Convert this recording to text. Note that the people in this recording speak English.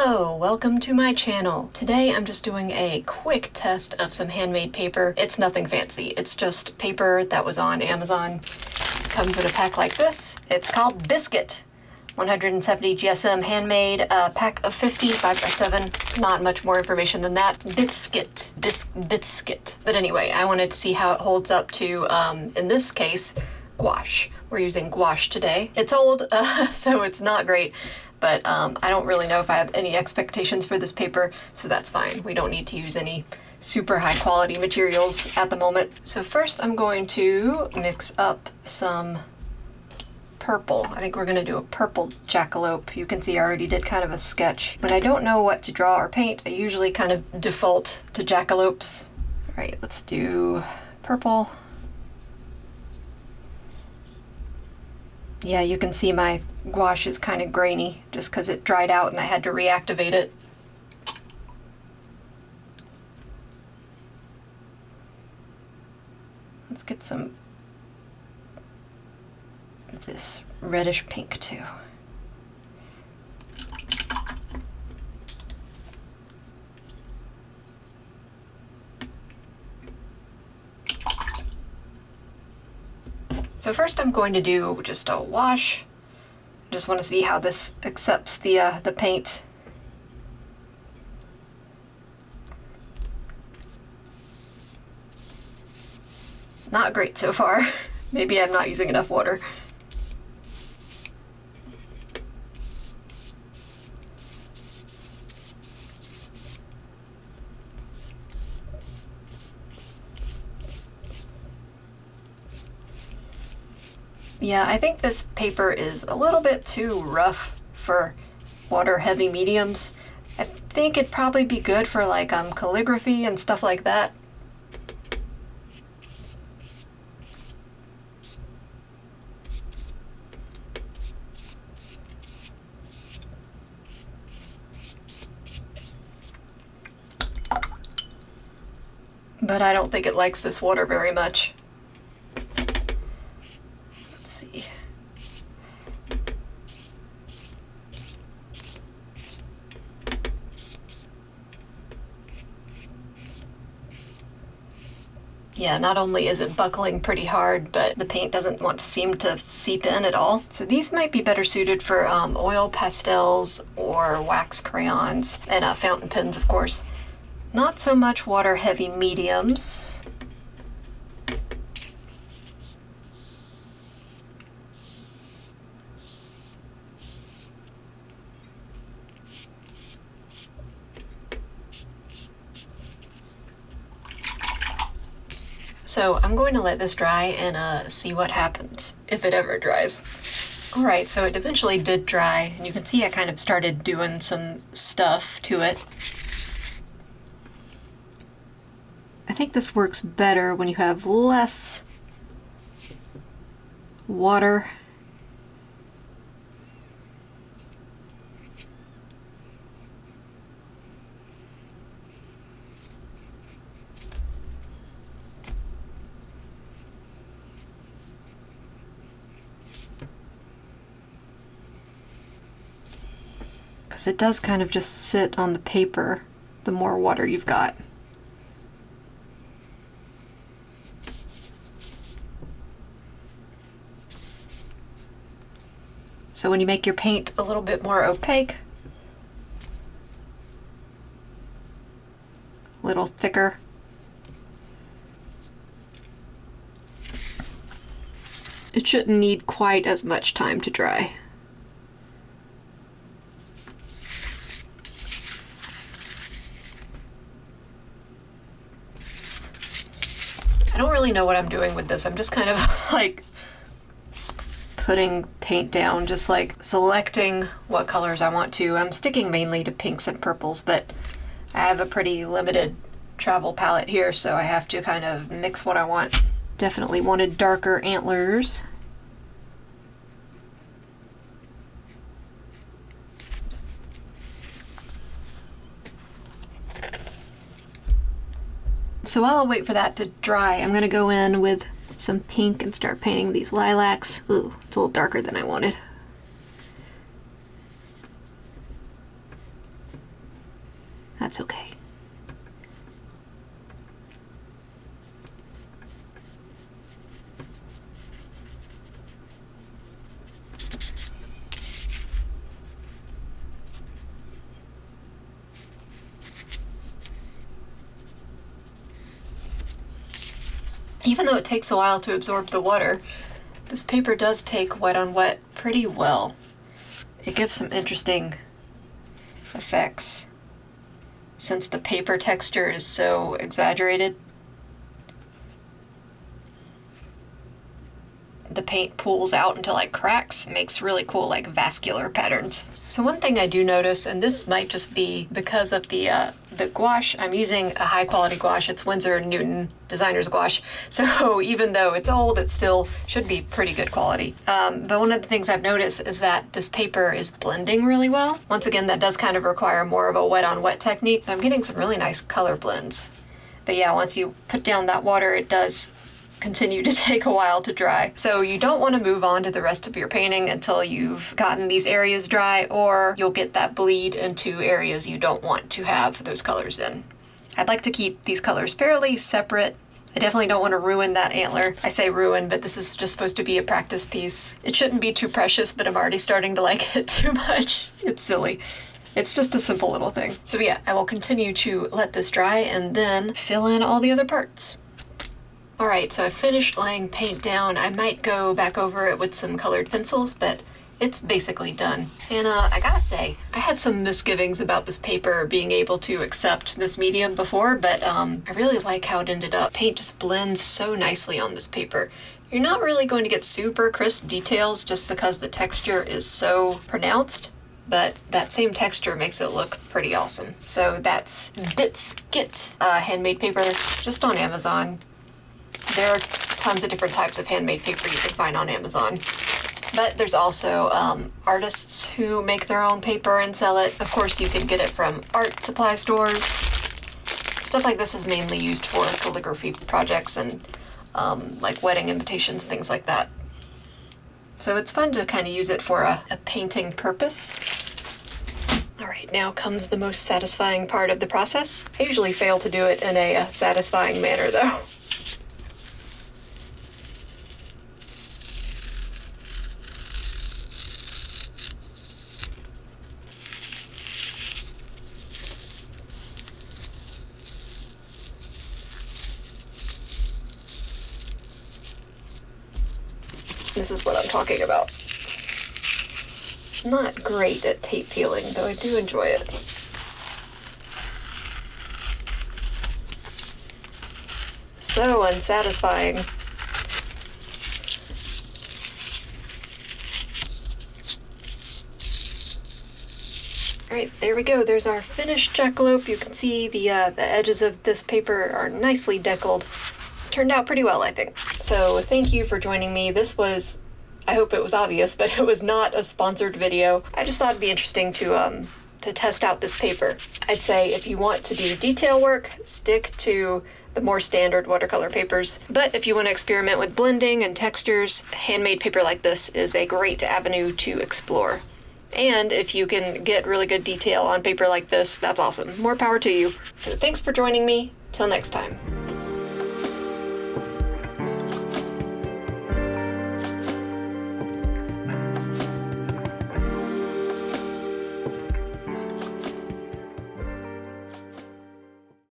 Hello, welcome to my channel. Today I'm just doing a quick test of some handmade paper. It's nothing fancy. It's just paper that was on Amazon. Comes in a pack like this. It's called Biscuit. 170 GSM handmade, pack of 50, 5x7. Not much more information than that. Biscuit. Biscuit. But anyway, I wanted to see how it holds up to, in this case, gouache. We're using gouache today. It's old, so it's not great. But I don't really know if I have any expectations for this paper, so that's fine. We don't need to use any super high quality materials at the moment. So first I'm going to mix up some purple. I think we're going to do a purple jackalope. You can see I already did kind of a sketch. When I don't know what to draw or paint, I usually kind of default to jackalopes. All right, let's do purple. Yeah, you can see my gouache is kind of grainy just because it dried out and I had to reactivate it. Let's get some of this reddish pink too. So first I'm going to do just a wash. I just want to see how this accepts the paint. Not great so far. Maybe I'm not using enough water. Yeah, I think this paper is a little bit too rough for water heavy mediums. I think it'd probably be good for like calligraphy and stuff like that. But I don't think it likes this water very much. Yeah, not only is it buckling pretty hard, but the paint doesn't want to seem to seep in at all. So these might be better suited for oil pastels or wax crayons and fountain pens, of course. Not so much water heavy mediums. So I'm going to let this dry and see what happens, if it ever dries. All right, so it eventually did dry, and you can see I kind of started doing some stuff to it. I think this works better when you have less water. Because it does kind of just sit on the paper the more water you've got. So when you make your paint a little bit more opaque, a little thicker, it shouldn't need quite as much time to dry. I don't really know what I'm doing with this. I'm just kind of like putting paint down, just like selecting what colors I want to. I'm sticking mainly to pinks and purples, but I have a pretty limited travel palette here, so I have to kind of mix what I want. Definitely wanted darker antlers. So while I wait for that to dry, I'm gonna go in with some pink and start painting these lilacs. Ooh, it's a little darker than I wanted. That's okay. Even though it takes a while to absorb the water, this paper does take wet on wet pretty well. It gives some interesting effects since the paper texture is so exaggerated. The paint pools out into like cracks, makes really cool like vascular patterns. So one thing I do notice, and this might just be because of the gouache, I'm using a high quality gouache. It's Winsor & Newton designer's gouache. So even though it's old, it still should be pretty good quality. But one of the things I've noticed is that this paper is blending really well. Once again, that does kind of require more of a wet on wet technique. I'm getting some really nice color blends. But yeah, once you put down that water, it does continue to take a while to dry. So you don't want to move on to the rest of your painting until you've gotten these areas dry, or you'll get that bleed into areas you don't want to have those colors in. I'd like to keep these colors fairly separate. I definitely don't want to ruin that antler. I say ruin, but this is just supposed to be a practice piece. It shouldn't be too precious, but I'm already starting to like it too much. It's silly. It's just a simple little thing. So yeah, I will continue to let this dry and then fill in all the other parts. Alright, so I finished laying paint down. I might go back over it with some colored pencils, but it's basically done. And I gotta say, I had some misgivings about this paper being able to accept this medium before, but I really like how it ended up. Paint just blends so nicely on this paper. You're not really going to get super crisp details just because the texture is so pronounced, but that same texture makes it look pretty awesome. So that's Biscuit handmade paper, just on Amazon. There are tons of different types of handmade paper you can find on Amazon. But there's also artists who make their own paper and sell it. Of course, you can get it from art supply stores. Stuff like this is mainly used for calligraphy projects and like wedding invitations, things like that. So it's fun to kind of use it for a painting purpose. All right, now comes the most satisfying part of the process. I usually fail to do it in a satisfying manner though. This is what I'm talking about. Not great at tape peeling, though I do enjoy it. So unsatisfying. Alright, there we go. There's our finished jackalope. You can see the edges of this paper are nicely deckled. Turned out pretty well, I think. So thank you for joining me. This was, I hope it was obvious, but it was not a sponsored video. I just thought it'd be interesting to test out this paper. I'd say if you want to do detail work, stick to the more standard watercolor papers. But if you want to experiment with blending and textures, handmade paper like this is a great avenue to explore. And if you can get really good detail on paper like this, that's awesome. More power to you. So thanks for joining me. Till next time.